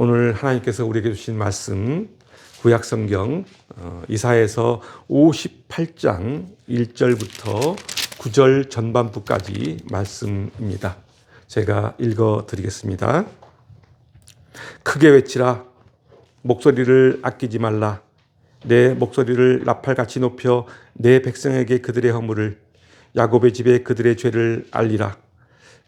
오늘 하나님께서 우리에게 주신 말씀 구약성경 이사야에서 58장 1절부터 9절 전반부까지 말씀입니다. 제가 읽어드리겠습니다. 크게 외치라. 목소리를 아끼지 말라. 내 목소리를 나팔같이 높여 내 백성에게 그들의 허물을, 야곱의 집에 그들의 죄를 알리라.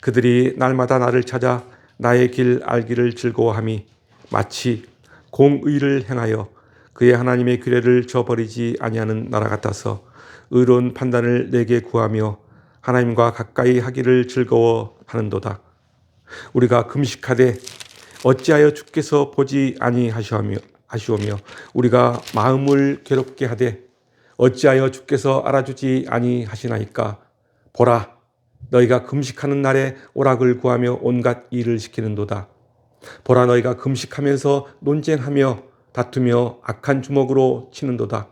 그들이 날마다 나를 찾아 나의 길 알기를 즐거워함이 마치 공의를 행하여 그의 하나님의 규례를 저버리지 아니하는 나라 같아서 의로운 판단을 내게 구하며 하나님과 가까이 하기를 즐거워하는도다. 우리가 금식하되 어찌하여 주께서 보지 아니하시오며 우리가 마음을 괴롭게 하되 어찌하여 주께서 알아주지 아니하시나이까. 보라, 너희가 금식하는 날에 오락을 구하며 온갖 일을 시키는도다. 보라, 너희가 금식하면서 논쟁하며 다투며 악한 주먹으로 치는도다.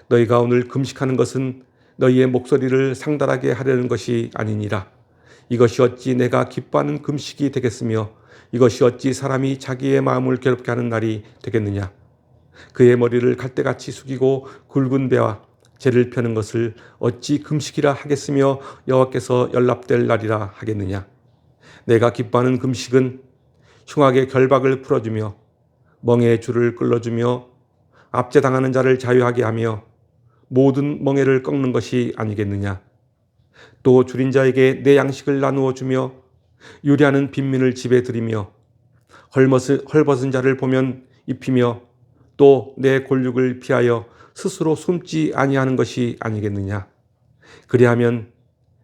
너희가 오늘 금식하는 것은 너희의 목소리를 상달하게 하려는 것이 아니니라. 이것이 어찌 내가 기뻐하는 금식이 되겠으며 이것이 어찌 사람이 자기의 마음을 괴롭게 하는 날이 되겠느냐. 그의 머리를 갈대같이 숙이고 굵은 배와 재를 펴는 것을 어찌 금식이라 하겠으며 여호와께서 연락될 날이라 하겠느냐. 내가 기뻐하는 금식은 흉악의 결박을 풀어주며 멍에의 줄을 끌어주며 압제당하는 자를 자유하게 하며 모든 멍에를 꺾는 것이 아니겠느냐. 또 줄인 자에게 내 양식을 나누어 주며 유리하는 빈민을 집에 들이며 헐벗은 자를 보면 입히며 또 내 골육을 피하여 스스로 숨지 아니하는 것이 아니겠느냐. 그리하면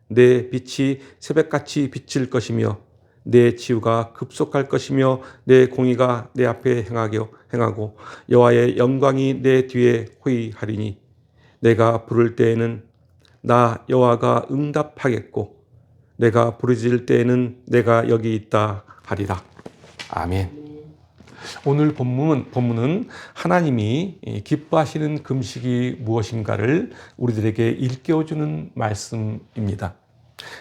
내 빛이 새벽같이 비칠 것이며 내 치유가 급속할 것이며 내 공의가 내 앞에 행하고 여호와의 영광이 내 뒤에 호위하리니 내가 부를 때에는 나 여호와가 응답하겠고 내가 부르짖을 때에는 내가 여기 있다 하리라. 아멘. 오늘 본문은 하나님이 기뻐하시는 금식이 무엇인가를 우리들에게 일깨워주는 말씀입니다.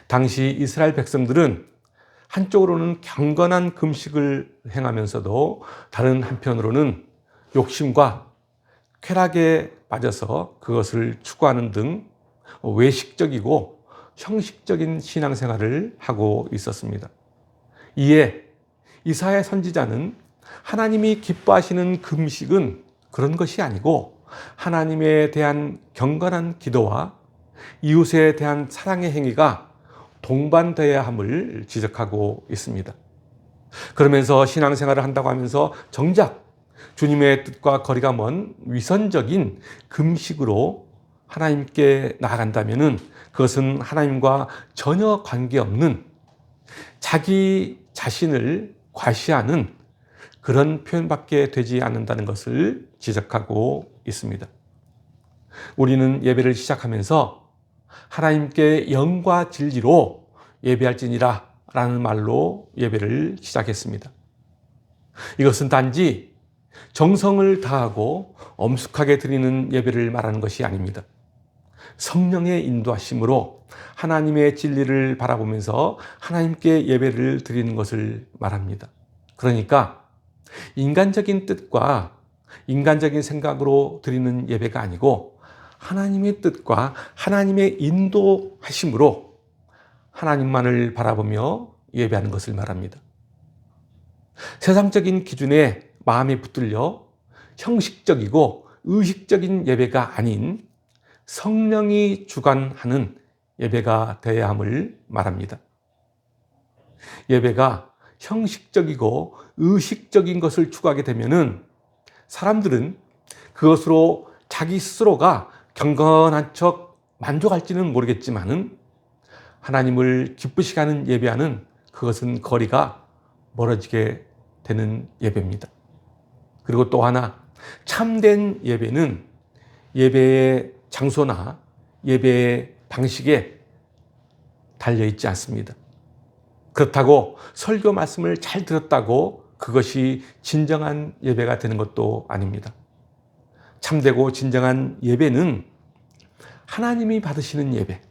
당시 이스라엘 백성들은 한쪽으로는 경건한 금식을 행하면서도 다른 한편으로는 욕심과 쾌락에 빠져서 그것을 추구하는 등 외식적이고 형식적인 신앙생활을 하고 있었습니다. 이에 이사야 선지자는 하나님이 기뻐하시는 금식은 그런 것이 아니고 하나님에 대한 경건한 기도와 이웃에 대한 사랑의 행위가 동반되어야 함을 지적하고 있습니다. 그러면서 신앙생활을 한다고 하면서 정작 주님의 뜻과 거리가 먼 위선적인 금식으로 하나님께 나아간다면 그것은 하나님과 전혀 관계없는 자기 자신을 과시하는 그런 표현밖에 되지 않는다는 것을 지적하고 있습니다. 우리는 예배를 시작하면서 하나님께 영과 진리로 예배할지니라 라는 말로 예배를 시작했습니다. 이것은 단지 정성을 다하고 엄숙하게 드리는 예배를 말하는 것이 아닙니다. 성령의 인도하심으로 하나님의 진리를 바라보면서 하나님께 예배를 드리는 것을 말합니다. 그러니까 인간적인 뜻과 인간적인 생각으로 드리는 예배가 아니고 하나님의 뜻과 하나님의 인도하심으로 하나님만을 바라보며 예배하는 것을 말합니다. 세상적인 기준에 마음이 붙들려 형식적이고 의식적인 예배가 아닌 성령이 주관하는 예배가 되어야 함을 말합니다. 예배가 형식적이고 의식적인 것을 추구하게 되면은 사람들은 그것으로 자기 스스로가 경건한 척 만족할지는 모르겠지만은 하나님을 기쁘시게 하는 예배하는 그것은 거리가 멀어지게 되는 예배입니다. 그리고 또 하나, 참된 예배는 예배의 장소나 예배의 방식에 달려있지 않습니다. 그렇다고 설교 말씀을 잘 들었다고 그것이 진정한 예배가 되는 것도 아닙니다. 참되고 진정한 예배는 하나님이 받으시는 예배,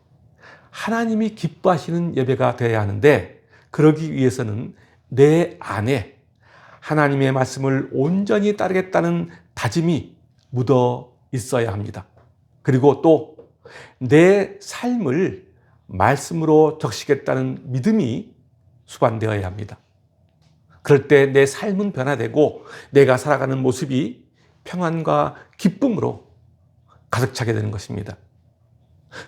하나님이 기뻐하시는 예배가 되어야 하는데 그러기 위해서는 내 안에 하나님의 말씀을 온전히 따르겠다는 다짐이 묻어 있어야 합니다. 그리고 또 내 삶을 말씀으로 적시겠다는 믿음이 수반되어야 합니다. 그럴 때 내 삶은 변화되고 내가 살아가는 모습이 평안과 기쁨으로 가득 차게 되는 것입니다.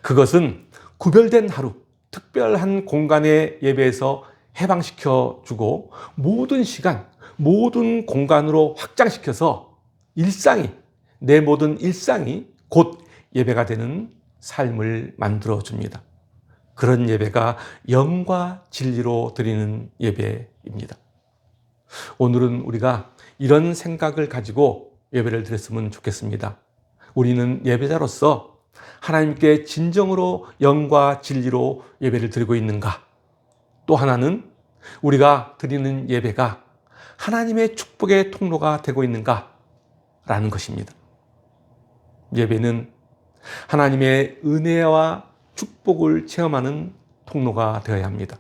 그것은 구별된 하루, 특별한 공간의 예배에서 해방시켜 주고 모든 시간, 모든 공간으로 확장시켜서 내 모든 일상이 곧 예배가 되는 삶을 만들어 줍니다. 그런 예배가 영과 진리로 드리는 예배입니다. 오늘은 우리가 이런 생각을 가지고 예배를 드렸으면 좋겠습니다. 우리는 예배자로서 하나님께 진정으로 영과 진리로 예배를 드리고 있는가? 또 하나는 우리가 드리는 예배가 하나님의 축복의 통로가 되고 있는가? 라는 것입니다. 예배는 하나님의 은혜와 축복을 체험하는 통로가 되어야 합니다.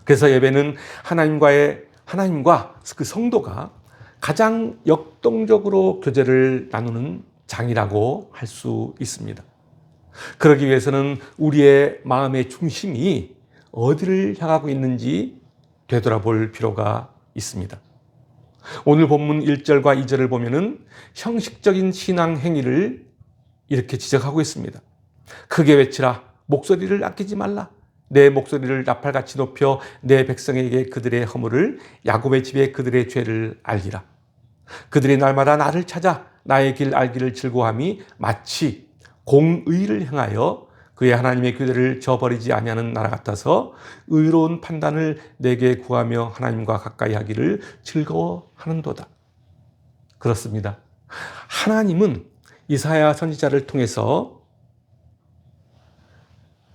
그래서 예배는 하나님과 그 성도가 가장 역동적으로 교제를 나누는 장이라고 할 수 있습니다. 그러기 위해서는 우리의 마음의 중심이 어디를 향하고 있는지 되돌아볼 필요가 있습니다. 오늘 본문 1절과 2절을 보면은 형식적인 신앙 행위를 이렇게 지적하고 있습니다. 크게 외치라. 목소리를 아끼지 말라. 내 목소리를 나팔같이 높여 내 백성에게 그들의 허물을, 야곱의 집에 그들의 죄를 알리라. 그들이 날마다 나를 찾아 나의 길 알기를 즐거워함이 마치 공의를 향하여 그의 하나님의 규례를 저버리지 아니하는 나라 같아서 의로운 판단을 내게 구하며 하나님과 가까이 하기를 즐거워하는도다. 그렇습니다. 하나님은 이사야 선지자를 통해서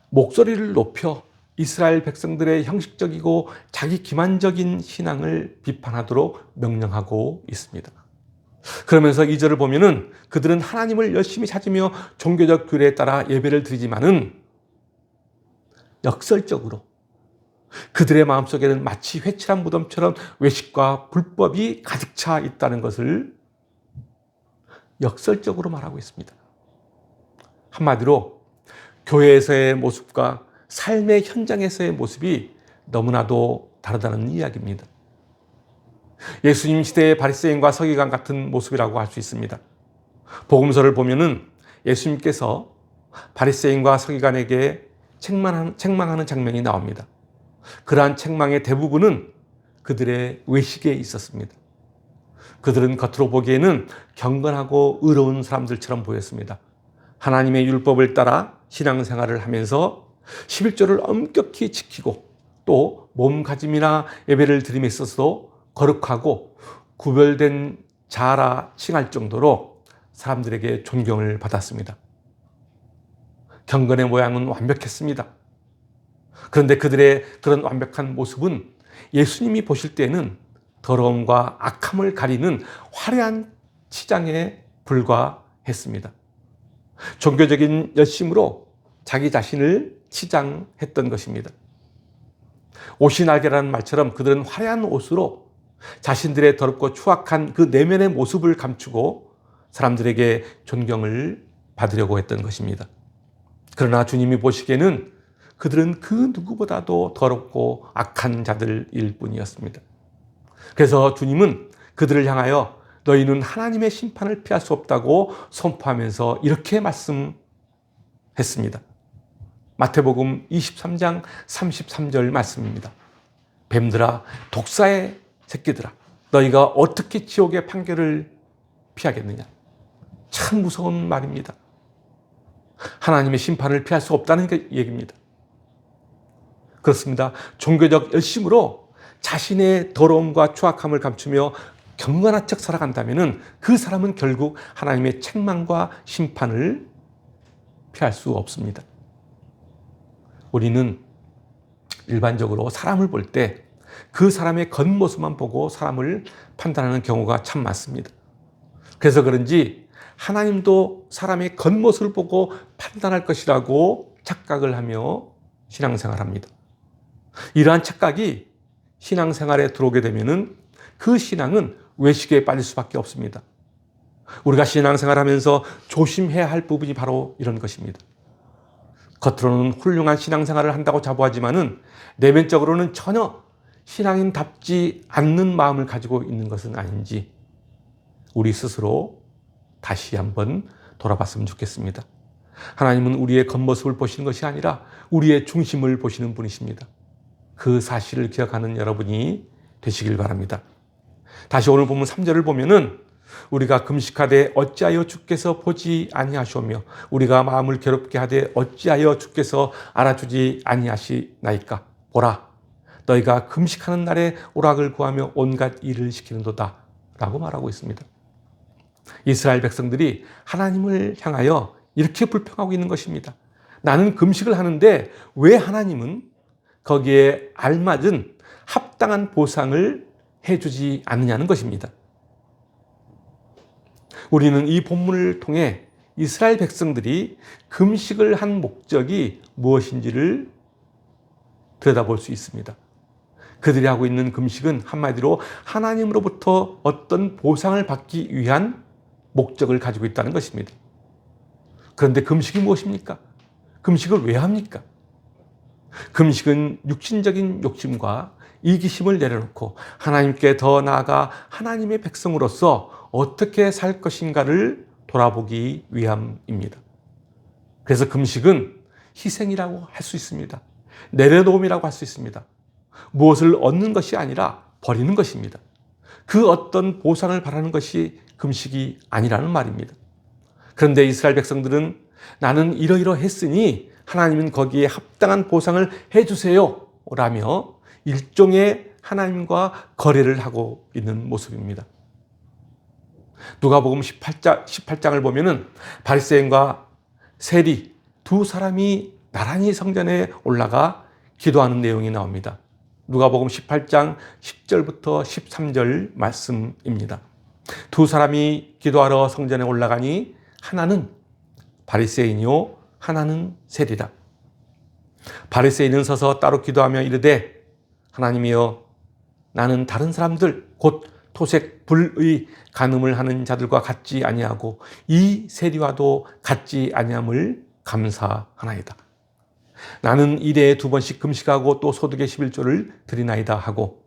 목소리를 높여 이스라엘 백성들의 형식적이고 자기 기만적인 신앙을 비판하도록 명령하고 있습니다. 그러면서 2절을 보면은 그들은 하나님을 열심히 찾으며 종교적 규례에 따라 예배를 드리지만은 역설적으로 그들의 마음속에는 마치 회칠한 무덤처럼 외식과 불법이 가득 차 있다는 것을 역설적으로 말하고 있습니다. 한마디로 교회에서의 모습과 삶의 현장에서의 모습이 너무나도 다르다는 이야기입니다. 예수님 시대의 바리새인과 서기관 같은 모습이라고 할 수 있습니다. 복음서를 보면은 예수님께서 바리새인과 서기관에게 책망하는 장면이 나옵니다. 그러한 책망의 대부분은 그들의 외식에 있었습니다. 그들은 겉으로 보기에는 경건하고 의로운 사람들처럼 보였습니다. 하나님의 율법을 따라 신앙생활을 하면서 11조를 엄격히 지키고 또 몸가짐이나 예배를 드림에 있어서도 거룩하고 구별된 자라 칭할 정도로 사람들에게 존경을 받았습니다. 경건의 모양은 완벽했습니다. 그런데 그들의 그런 완벽한 모습은 예수님이 보실 때는 더러움과 악함을 가리는 화려한 치장에 불과했습니다. 종교적인 열심으로 자기 자신을 치장했던 것입니다. 옷이 날개라는 말처럼 그들은 화려한 옷으로 자신들의 더럽고 추악한 그 내면의 모습을 감추고 사람들에게 존경을 받으려고 했던 것입니다. 그러나 주님이 보시기에는 그들은 그 누구보다도 더럽고 악한 자들일 뿐이었습니다. 그래서 주님은 그들을 향하여 너희는 하나님의 심판을 피할 수 없다고 선포하면서 이렇게 말씀했습니다. 마태복음 23장 33절 말씀입니다. 뱀들아, 독사의 새끼들아, 너희가 어떻게 지옥의 판결을 피하겠느냐. 참 무서운 말입니다. 하나님의 심판을 피할 수 없다는 얘기입니다. 그렇습니다. 종교적 열심으로 자신의 더러움과 추악함을 감추며 경건한 척 살아간다면 그 사람은 결국 하나님의 책망과 심판을 피할 수 없습니다. 우리는 일반적으로 사람을 볼 때 그 사람의 겉모습만 보고 사람을 판단하는 경우가 참 많습니다. 그래서 그런지 하나님도 사람의 겉모습을 보고 판단할 것이라고 착각을 하며 신앙생활합니다. 이러한 착각이 신앙생활에 들어오게 되면은 그 신앙은 외식에 빠질 수밖에 없습니다. 우리가 신앙생활하면서 조심해야 할 부분이 바로 이런 것입니다. 겉으로는 훌륭한 신앙생활을 한다고 자부하지만은 내면적으로는 전혀 신앙인답지 않는 마음을 가지고 있는 것은 아닌지 우리 스스로 다시 한번 돌아봤으면 좋겠습니다. 하나님은 우리의 겉모습을 보시는 것이 아니라 우리의 중심을 보시는 분이십니다. 그 사실을 기억하는 여러분이 되시길 바랍니다. 다시 오늘 본문 3절을 보면은 우리가 금식하되 어찌하여 주께서 보지 아니하시오며 우리가 마음을 괴롭게 하되 어찌하여 주께서 알아주지 아니하시나이까. 보라, 너희가 금식하는 날에 오락을 구하며 온갖 일을 시키는도다 라고 말하고 있습니다. 이스라엘 백성들이 하나님을 향하여 이렇게 불평하고 있는 것입니다. 나는 금식을 하는데 왜 하나님은 거기에 알맞은 합당한 보상을 해주지 않느냐는 것입니다. 우리는 이 본문을 통해 이스라엘 백성들이 금식을 한 목적이 무엇인지를 들여다볼 수 있습니다. 그들이 하고 있는 금식은 한마디로 하나님으로부터 어떤 보상을 받기 위한 목적을 가지고 있다는 것입니다. 그런데 금식이 무엇입니까? 금식을 왜 합니까? 금식은 육신적인 욕심과 이기심을 내려놓고 하나님께 더 나아가 하나님의 백성으로서 어떻게 살 것인가를 돌아보기 위함입니다. 그래서 금식은 희생이라고 할 수 있습니다. 내려놓음이라고 할 수 있습니다. 무엇을 얻는 것이 아니라 버리는 것입니다. 그 어떤 보상을 바라는 것이 금식이 아니라는 말입니다. 그런데 이스라엘 백성들은 나는 이러이러했으니 하나님은 거기에 합당한 보상을 해주세요 라며 일종의 하나님과 거래를 하고 있는 모습입니다. 누가복음 18장을 보면은 바리새인과 세리 두 사람이 나란히 성전에 올라가 기도하는 내용이 나옵니다. 누가복음 18장 10절부터 13절 말씀입니다. 두 사람이 기도하러 성전에 올라가니 하나는 바리새인이요 하나는 세리라. 바리새인은 서서 따로 기도하며 이르되 하나님이여 나는 다른 사람들 곧 토색 불의 간음을 하는 자들과 같지 아니하고 이 세리와도 같지 아니함을 감사하나이다. 나는 일에 2번씩 금식하고 또 소득의 11조를 드리나이다 하고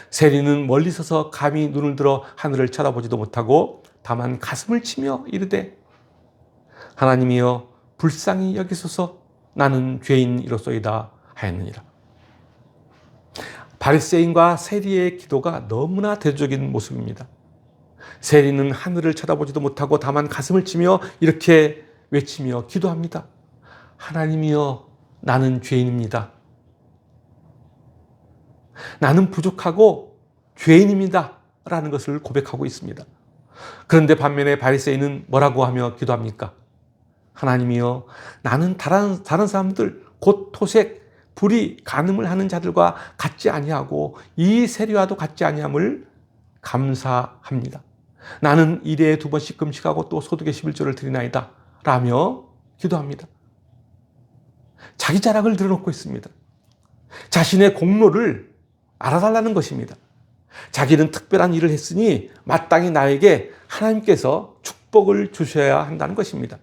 세리는 멀리 서서 감히 눈을 들어 하늘을 쳐다보지도 못하고 다만 가슴을 치며 이르되 하나님이여 불쌍히 여기소서 나는 죄인이로소이다 하였느니라. 바리새인과 세리의 기도가 너무나 대조적인 모습입니다. 세리는 하늘을 쳐다보지도 못하고 다만 가슴을 치며 이렇게 외치며 기도합니다. 하나님이여 나는 죄인입니다. 나는 부족하고 죄인입니다 라는 것을 고백하고 있습니다. 그런데 반면에 바리새인은 뭐라고 하며 기도합니까? 하나님이여 나는 다른 사람들 곧 토색 불의 간음을 하는 자들과 같지 아니하고 이 세리와도 같지 아니함을 감사합니다. 나는 일에 2번씩 금식하고 또 소득의 11조를 드리나이다 라며 기도합니다. 자기 자랑을 드러놓고 있습니다. 자신의 공로를 알아달라는 것입니다. 자기는 특별한 일을 했으니 마땅히 나에게 하나님께서 축복을 주셔야 한다는 것입니다.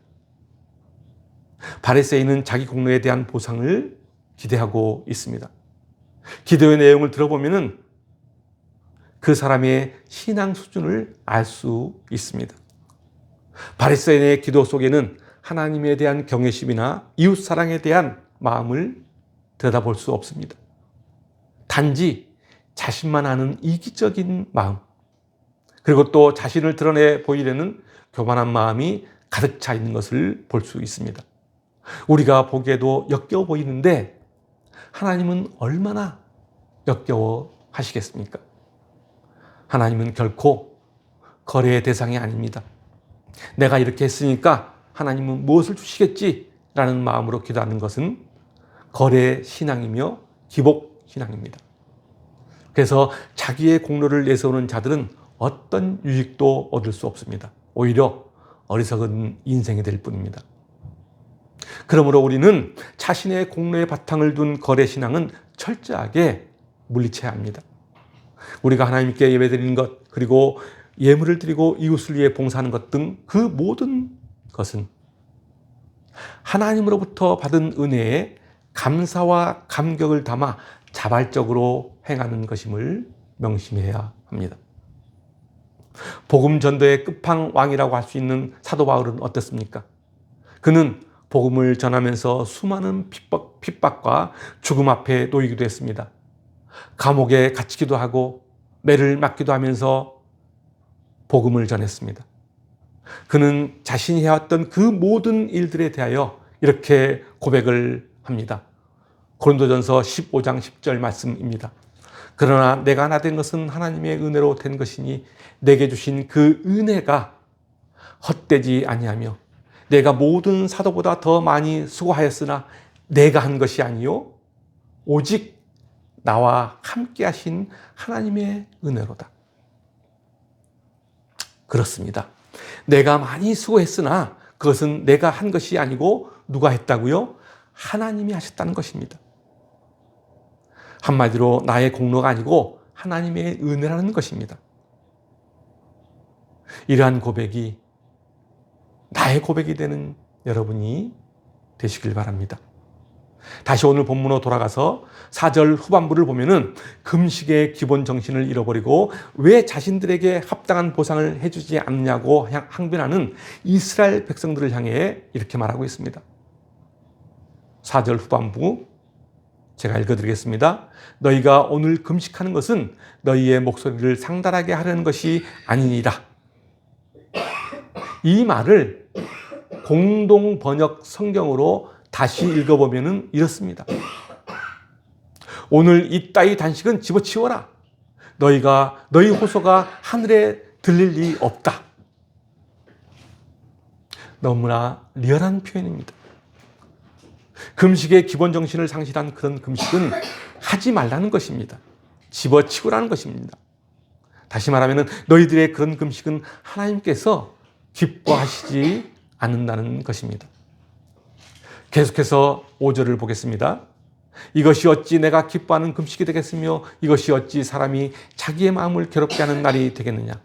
바리새인은 자기 공로에 대한 보상을 기대하고 있습니다. 기도의 내용을 들어보면 그 사람의 신앙 수준을 알 수 있습니다. 바리새인의 기도 속에는 하나님에 대한 경외심이나 이웃사랑에 대한 마음을 들여다볼 수 없습니다. 단지 자신만 아는 이기적인 마음, 그리고 또 자신을 드러내 보이려는 교만한 마음이 가득 차 있는 것을 볼 수 있습니다. 우리가 보기에도 역겨워 보이는데 하나님은 얼마나 역겨워 하시겠습니까? 하나님은 결코 거래의 대상이 아닙니다. 내가 이렇게 했으니까 하나님은 무엇을 주시겠지라는 마음으로 기도하는 것은 거래 신앙이며 기복 신앙입니다. 그래서 자기의 공로를 내세우는 자들은 어떤 유익도 얻을 수 없습니다. 오히려 어리석은 인생이 될 뿐입니다. 그러므로 우리는 자신의 공로에 바탕을 둔 거래 신앙은 철저하게 물리쳐야 합니다. 우리가 하나님께 예배드리는 것, 그리고 예물을 드리고 이웃을 위해 봉사하는 것 등 그 모든 것은 하나님으로부터 받은 은혜에 감사와 감격을 담아 자발적으로 행하는 것임을 명심해야 합니다. 복음 전도의 끝판왕이라고 할 수 있는 사도 바울은 어땠습니까? 그는 복음을 전하면서 수많은 핍박과 죽음 앞에 놓이기도 했습니다. 감옥에 갇히기도 하고 매를 맞기도 하면서 복음을 전했습니다. 그는 자신이 해왔던 그 모든 일들에 대하여 이렇게 고백을 합니다. 고린도전서 15장 10절 말씀입니다. 그러나 내가 나 된 것은 하나님의 은혜로 된 것이니 내게 주신 그 은혜가 헛되지 아니하며 내가 모든 사도보다 더 많이 수고하였으나 내가 한 것이 아니요 오직 나와 함께 하신 하나님의 은혜로다. 그렇습니다. 내가 많이 수고했으나 그것은 내가 한 것이 아니고 누가 했다고요? 하나님이 하셨다는 것입니다. 한마디로 나의 공로가 아니고 하나님의 은혜라는 것입니다. 이러한 고백이 나의 고백이 되는 여러분이 되시길 바랍니다. 다시 오늘 본문으로 돌아가서 4절 후반부를 보면은 금식의 기본 정신을 잃어버리고 왜 자신들에게 합당한 보상을 해주지 않느냐고 항변하는 이스라엘 백성들을 향해 이렇게 말하고 있습니다. 4절 후반부 제가 읽어드리겠습니다. 너희가 오늘 금식하는 것은 너희의 목소리를 상달하게 하려는 것이 아니니라. 이 말을 공동 번역 성경으로 다시 읽어보면 이렇습니다. 오늘 이따위 단식은 집어치워라. 너희 호소가 하늘에 들릴 리 없다. 너무나 리얼한 표현입니다. 금식의 기본 정신을 상실한 그런 금식은 하지 말라는 것입니다. 집어치우라는 것입니다. 다시 말하면 너희들의 그런 금식은 하나님께서 기뻐하시지 않는다는 것입니다. 계속해서 5절을 보겠습니다. 이것이 어찌 내가 기뻐하는 금식이 되겠으며 이것이 어찌 사람이 자기의 마음을 괴롭게 하는 날이 되겠느냐.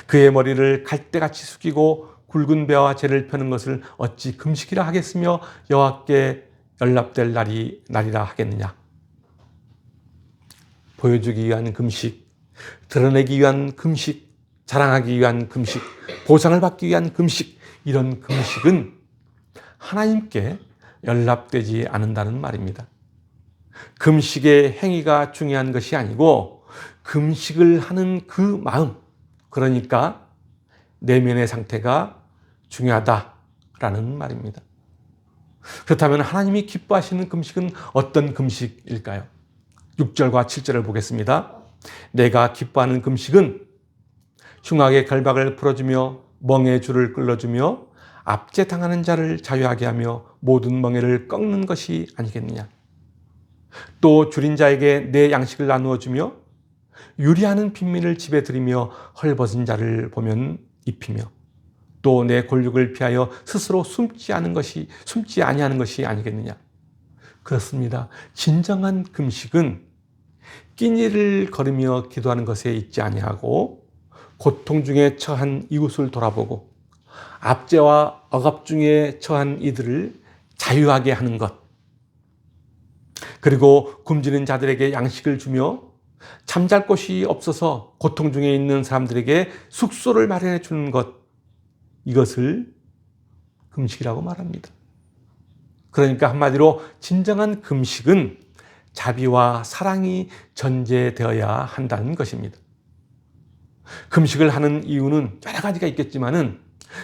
그의 머리를 갈대같이 숙이고 굵은 배와 재를 펴는 것을 어찌 금식이라 하겠으며 여호와께 연락될 날이라 하겠느냐. 보여주기 위한 금식, 드러내기 위한 금식, 자랑하기 위한 금식, 보상을 받기 위한 금식, 이런 금식은 하나님께 연락되지 않는다는 말입니다. 금식의 행위가 중요한 것이 아니고 금식을 하는 그 마음, 그러니까 내면의 상태가 중요하다라는 말입니다. 그렇다면 하나님이 기뻐하시는 금식은 어떤 금식일까요? 6절과 7절을 보겠습니다. 내가 기뻐하는 금식은 흉악의 결박을 풀어주며 멍에 줄을 끌어주며 압제당하는 자를 자유하게 하며 모든 멍에를 꺾는 것이 아니겠느냐. 또 줄인 자에게 내 양식을 나누어 주며 유리하는 빈민을 집에 들이며 헐벗은 자를 보면 입히며 또 내 골육을 피하여 스스로 숨지 아니하는 것이 아니겠느냐. 그렇습니다. 진정한 금식은 끼니를 거르며 기도하는 것에 있지 아니하고 고통 중에 처한 이웃을 돌아보고 압제와 억압 중에 처한 이들을 자유하게 하는 것, 그리고 굶주린 자들에게 양식을 주며 잠잘 곳이 없어서 고통 중에 있는 사람들에게 숙소를 마련해 주는 것, 이것을 금식이라고 말합니다. 그러니까 한마디로 진정한 금식은 자비와 사랑이 전제되어야 한다는 것입니다. 금식을 하는 이유는 여러 가지가 있겠지만은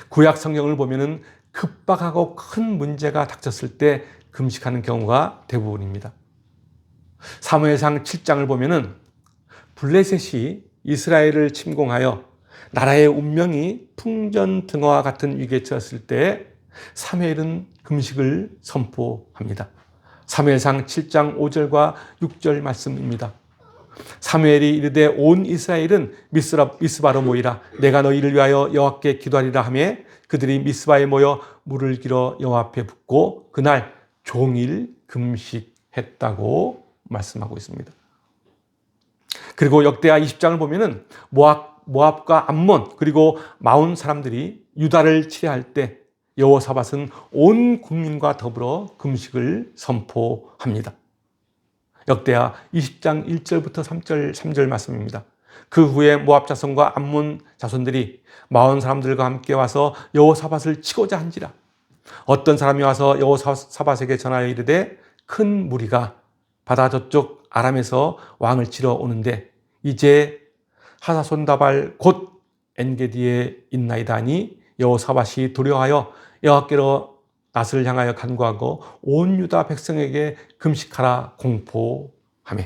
구약 성경을 보면은 급박하고 큰 문제가 닥쳤을 때 금식하는 경우가 대부분입니다. 사무엘상 7장을 보면은 블레셋이 이스라엘을 침공하여 나라의 운명이 풍전등화와 같은 위기에 처했을 때 사무엘은 금식을 선포합니다. 사무엘상 7장 5절과 6절 말씀입니다. 사무엘이 이르되 온 이스라엘은 미스바로 모이라. 내가 너희를 위하여 여호와께 기도하리라 하며 그들이 미스바에 모여 물을 길어 여호와 앞에 붓고 그날 종일 금식했다고 말씀하고 있습니다. 그리고 역대하 20장을 보면은 모압과 암몬 그리고 마온 사람들이 유다를 치려할 때 여호사밧은 온 국민과 더불어 금식을 선포합니다. 역대하 20장 1절부터 3절 말씀입니다. 그 후에 모압 자손과 암몬 자손들이 마온 사람들과 함께 와서 여호사밧을 치고자 한지라. 어떤 사람이 와서 여호사밧에게 전하여 이르되 큰 무리가 바다 저쪽 아람에서 왕을 치러 오는데 이제 하사손다발 곧 엔게디에 있나이다 하니 여호사밧이 두려워하여 여호와께로 낫을 향하여 간구하고 온 유다 백성에게 금식하라 공포하며.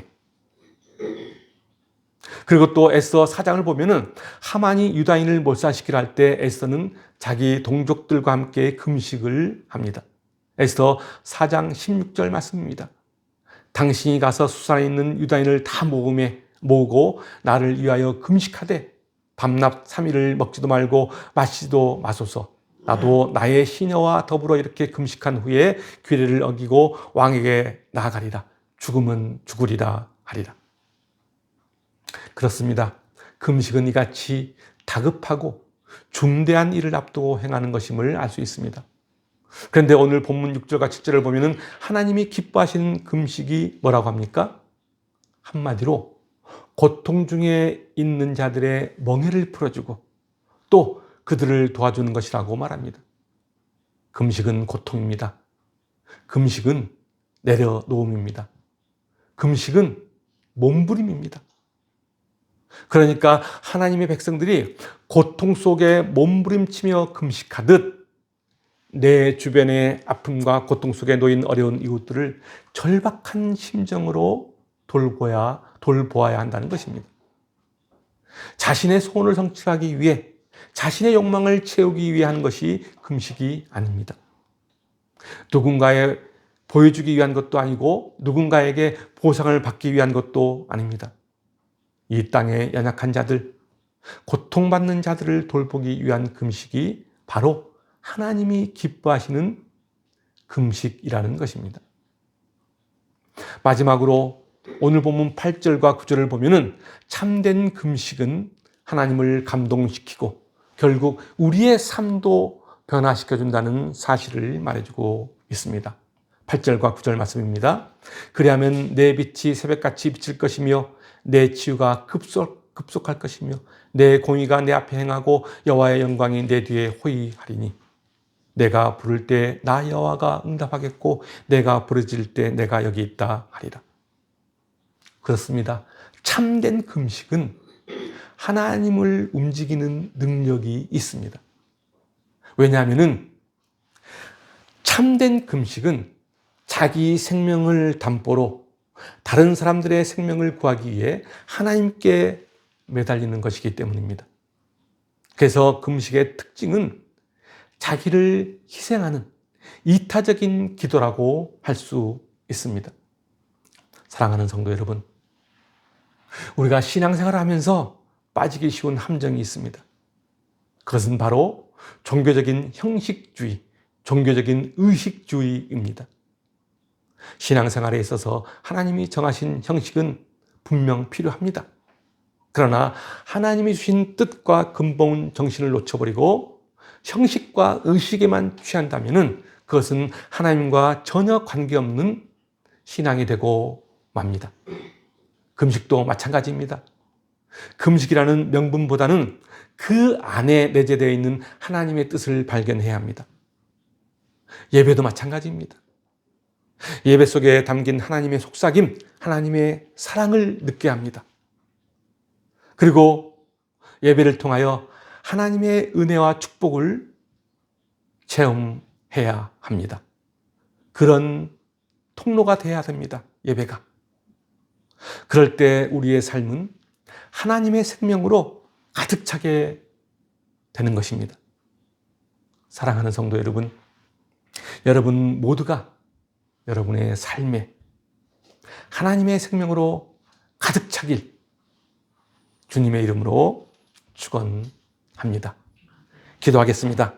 그리고 또 에스더 4장을 보면은 하만이 유다인을 몰살시키려 할 때 에스더는 자기 동족들과 함께 금식을 합니다. 에스더 4장 16절 말씀입니다. 당신이 가서 수산에 있는 유다인을 다 모으고 나를 위하여 금식하되 밤낮 3일을 먹지도 말고 마시지도 마소서. 나도 나의 시녀와 더불어 이렇게 금식한 후에 규례를 어기고 왕에게 나아가리라. 죽으면 죽으리라 하리라. 그렇습니다. 금식은 이같이 다급하고 중대한 일을 앞두고 행하는 것임을 알 수 있습니다. 그런데 오늘 본문 6절과 7절을 보면 하나님이 기뻐하시는 금식이 뭐라고 합니까? 한마디로 고통 중에 있는 자들의 멍에를 풀어주고 또 그들을 도와주는 것이라고 말합니다. 금식은 고통입니다. 금식은 내려놓음입니다. 금식은 몸부림입니다. 그러니까 하나님의 백성들이 고통 속에 몸부림치며 금식하듯 내 주변의 아픔과 고통 속에 놓인 어려운 이웃들을 절박한 심정으로 돌보아야 한다는 것입니다. 자신의 소원을 성취하기 위해 자신의 욕망을 채우기 위해 하는 것이 금식이 아닙니다. 누군가에 보여주기 위한 것도 아니고 누군가에게 보상을 받기 위한 것도 아닙니다. 이 땅의 연약한 자들, 고통받는 자들을 돌보기 위한 금식이 바로 하나님이 기뻐하시는 금식이라는 것입니다. 마지막으로 오늘 본문 8절과 9절을 보면은 참된 금식은 하나님을 감동시키고 결국 우리의 삶도 변화시켜준다는 사실을 말해주고 있습니다. 8절과 9절 말씀입니다. 그리하면 내 빛이 새벽같이 비칠 것이며 내 치유가 급속할 것이며 내 공의가 내 앞에 행하고 여호와의 영광이 내 뒤에 호위하리니 내가 부를 때 나 여호와가 응답하겠고 내가 부르짖을 때 내가 여기 있다 하리라. 그렇습니다. 참된 금식은 하나님을 움직이는 능력이 있습니다. 왜냐하면 참된 금식은 자기 생명을 담보로 다른 사람들의 생명을 구하기 위해 하나님께 매달리는 것이기 때문입니다. 그래서 금식의 특징은 자기를 희생하는 이타적인 기도라고 할 수 있습니다. 사랑하는 성도 여러분, 우리가 신앙생활을 하면서 빠지기 쉬운 함정이 있습니다. 그것은 바로 종교적인 형식주의, 종교적인 의식주의입니다. 신앙생활에 있어서 하나님이 정하신 형식은 분명 필요합니다. 그러나 하나님이 주신 뜻과 근본 정신을 놓쳐버리고 형식과 의식에만 취한다면 그것은 하나님과 전혀 관계없는 신앙이 되고 맙니다. 금식도 마찬가지입니다. 금식이라는 명분보다는 그 안에 내재되어 있는 하나님의 뜻을 발견해야 합니다. 예배도 마찬가지입니다. 예배 속에 담긴 하나님의 속삭임, 하나님의 사랑을 느껴야 합니다. 그리고 예배를 통하여 하나님의 은혜와 축복을 체험해야 합니다. 그런 통로가 되어야 됩니다. 예배가. 그럴 때 우리의 삶은 하나님의 생명으로 가득 차게 되는 것입니다. 사랑하는 성도 여러분, 여러분 모두가 여러분의 삶에 하나님의 생명으로 가득 차길 주님의 이름으로 축원합니다. 기도하겠습니다.